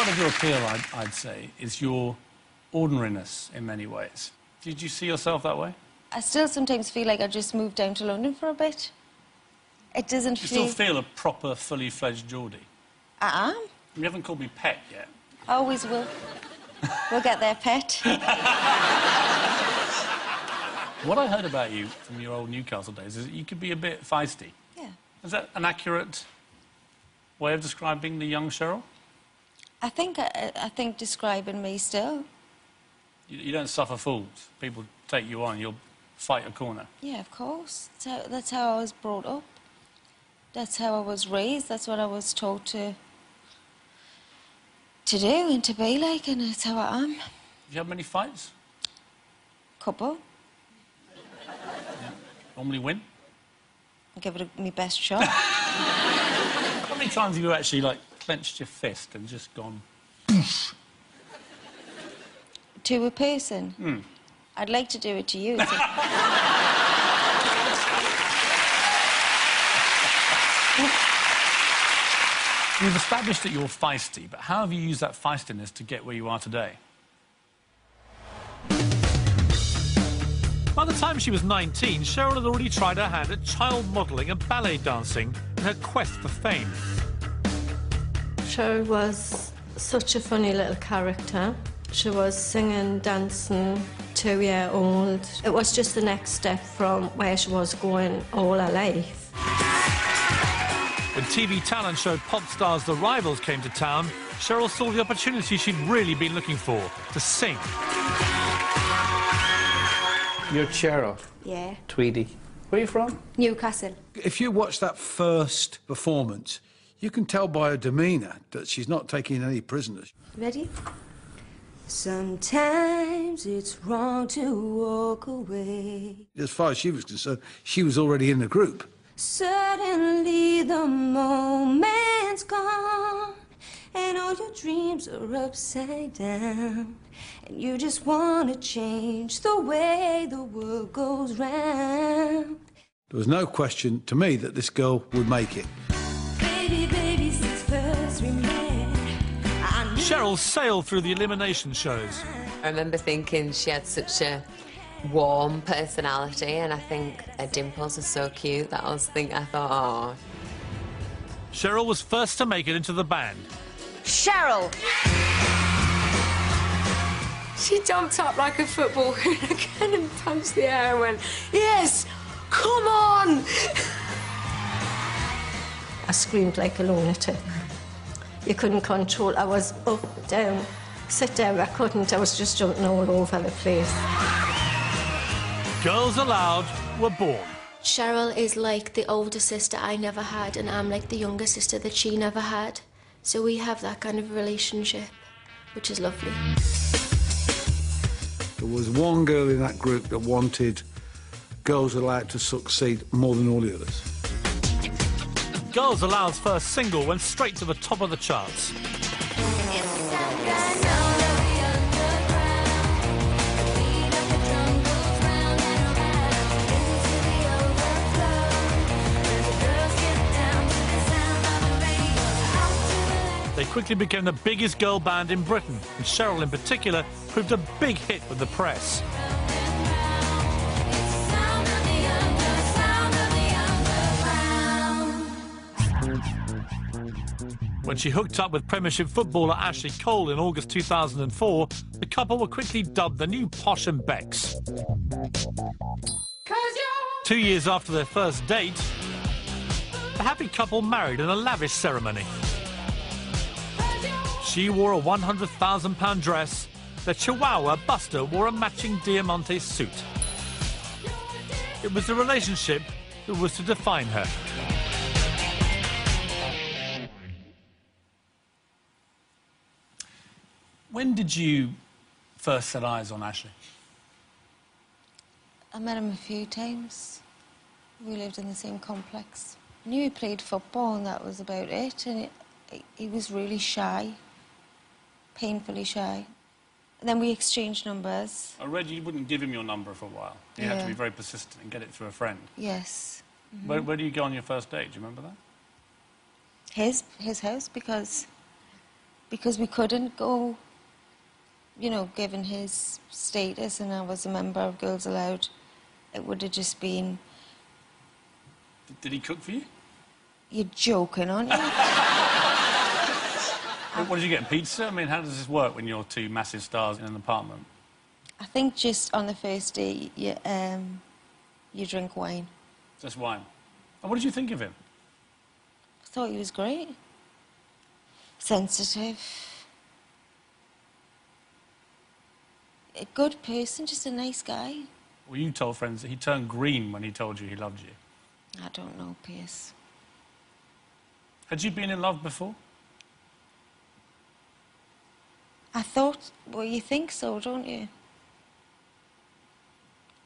part of your appeal, I'd say, is your ordinariness in many ways. Did you see yourself that way? I still sometimes feel like I just moved down to London for a bit. It doesn't feel... You still feel a proper, fully-fledged Geordie? I am. You haven't called me Pet yet. I always will. We'll get there, Pet. What I heard about you from your old Newcastle days is that you could be a bit feisty. Yeah. Is that an accurate way of describing the young Cheryl? I think describing me still. You don't suffer fools. People take you on, you'll fight a corner. Yeah, of course. That's how I was brought up. That's how I was raised. That's what I was taught to do and to be like, and that's how I am. Have you had many fights? Couple. Yeah. Normally win? I'll give it my best shot. How many times have you actually, like, clenched your fist and just gone... To a person? I'd like to do it to you. You've established that you're feisty, but how have you used that feistiness to get where you are today? By the time she was 19, Cheryl had already tried her hand at child modelling and ballet dancing in her quest for fame. Cheryl was such a funny little character. She was singing, dancing, 2-year-old. It was just the next step from where she was going all her life. When TV talent show pop stars The Rivals came to town, Cheryl saw the opportunity she'd really been looking for, to sing. You're Cheryl? Yeah. Tweedy. Where are you from? Newcastle. If you watch that first performance, you can tell by her demeanour that she's not taking any prisoners. Ready? Sometimes it's wrong to walk away. As far as she was concerned, she was already in the group. Suddenly the moment's gone, and all your dreams are upside down, and you just want to change the way the world goes round. There was no question to me that this girl would make it. Baby, baby, since first we met, Cheryl sailed through the elimination shows. I remember thinking she had such a warm personality, and I think her dimples are so cute that I thought, oh. Cheryl was first to make it into the band. Cheryl! She jumped up like a football hooligan and punched the air and went, yes, come on! I screamed like a lunatic. You couldn't control. I was up, down, sit down. I couldn't. I was just jumping all over the place. Girls Aloud were born. Cheryl is like the older sister I never had, and I'm like the younger sister that she never had. So we have that kind of relationship, which is lovely. There was one girl in that group that wanted Girls Aloud to succeed more than all the others. Girls Aloud's first single went straight to the top of the charts. They quickly became the biggest girl band in Britain, and Cheryl in particular proved a big hit with the press. When she hooked up with Premiership footballer Ashley Cole in August 2004, the couple were quickly dubbed the new Posh and Becks. 2 years after their first date, the happy couple married in a lavish ceremony. She wore a £100,000 dress. The Chihuahua Buster wore a matching Diamante suit. It was the relationship that was to define her. When did you first set eyes on Ashley? I met him a few times. We lived in the same complex. I knew he played football and that was about it, and he was really shy, painfully shy. And then we exchanged numbers. I read you wouldn't give him your number for a while. You had to be very persistent and get it through a friend. Yes. Where do you go on your first date? Do you remember that? His house, because because we couldn't go, you know, given his status and I was a member of Girls Aloud, it would have just been... Did he cook for you? You're joking, aren't you? What did you get, pizza? I mean, how does this work when you're two massive stars in an apartment? I think just on the first day, you drink wine. Just wine. And what did you think of him? I thought he was great. Sensitive. A good person, just a nice guy. Well, you told friends that he turned green when he told you he loved you. I don't know, Piers. Had you been in love before? I thought, well, you think so, don't you?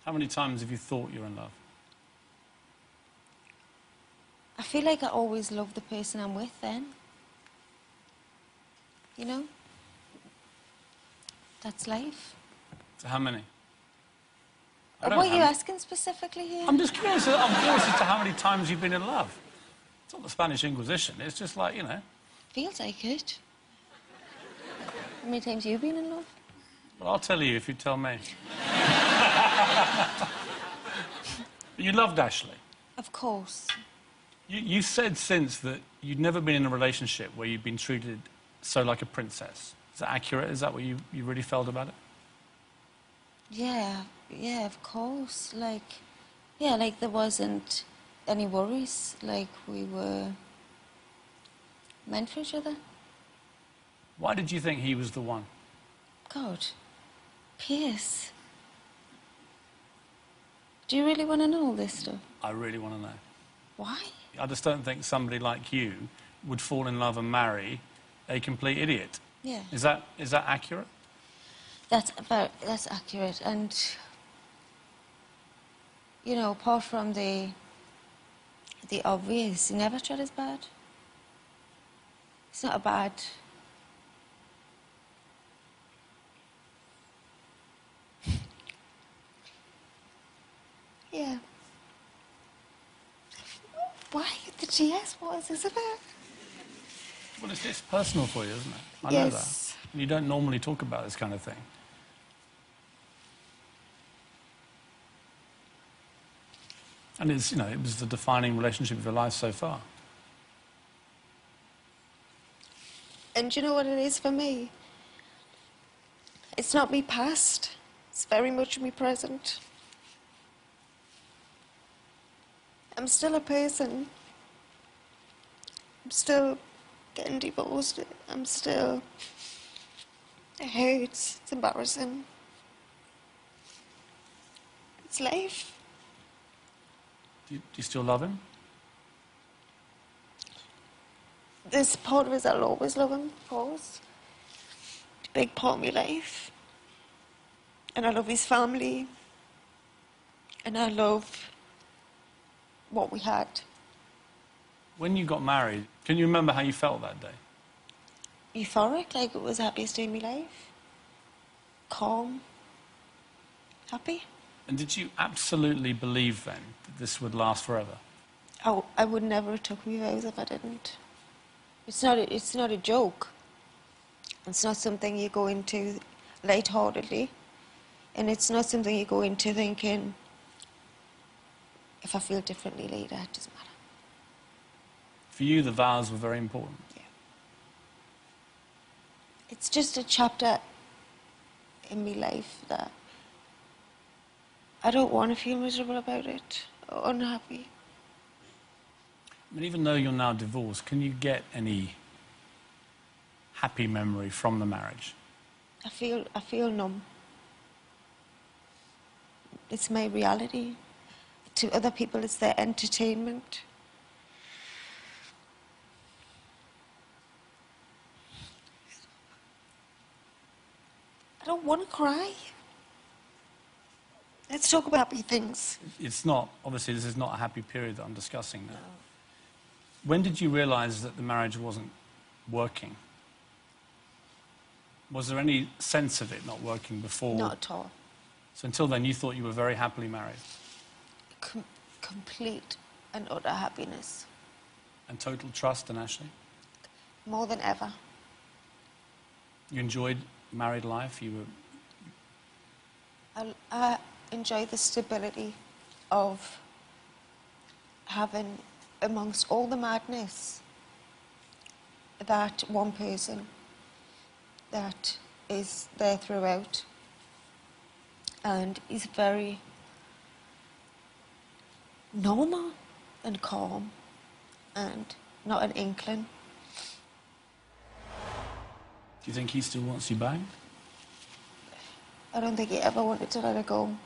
How many times have you thought you're in love? I feel like I always love the person I'm with then. You know? That's life. So how many? What are you asking specifically here? I'm just curious. I'm curious as to how many times you've been in love. It's not the Spanish Inquisition. It's just like, you know. Feels like it. How many times have you been in love? Well, I'll tell you if you tell me. You loved Ashley? Of course. You said since that you'd never been in a relationship where you'd been treated so like a princess. Is that accurate? Is that what you really felt about it? Yeah, of course. Like there wasn't any worries. Like, we were meant for each other. Why did you think he was the one? God. Piers. Do you really want to know all this stuff? I really want to know. Why? I just don't think somebody like you would fall in love and marry a complete idiot. Yeah. Is that accurate? That's accurate. And, you know, apart from the obvious, he never tried as bad. He's not a bad... Yeah. Why the GS? What is this about? Well, it's personal for you, isn't it? I Yes. know that. And you don't normally talk about this kind of thing. And it's, you know, it was the defining relationship of your life so far. And do you know what it is for me? It's not me past. It's very much me present. I'm still a person. I'm still getting divorced. I'm still... It hurts. It's embarrassing. It's life. Do you still love him? There's part of us I'll always love him, of course. It's a big part of my life. And I love his family. And I love what we had. When you got married, can you remember how you felt that day? Euphoric, like it was the happiest day of my life. Calm. Happy. And did you absolutely believe then that this would last forever? Oh, I would never have took my vows if I didn't. It's not a joke. It's not something you go into lightheartedly. And it's not something you go into thinking, if I feel differently later, it doesn't matter. For you, the vows were very important. Yeah. It's just a chapter in my life that I don't want to feel miserable about it or unhappy. I mean, even though you're now divorced, can you get any happy memory from the marriage? I feel numb. It's my reality. To other people, it's their entertainment. I don't want to cry. Let's talk about happy things. It's not, obviously, this is not a happy period that I'm discussing now. No. When did you realise that the marriage wasn't working? Was there any sense of it not working before? Not at all. So until then, you thought you were very happily married? Complete and utter happiness. And total trust in Ashley? More than ever. You enjoyed married life? You were... I enjoy the stability of having, amongst all the madness, that one person that is there throughout. And he's very normal and calm and not an inkling. Do you think he still wants you back? I don't think he ever wanted to let her go.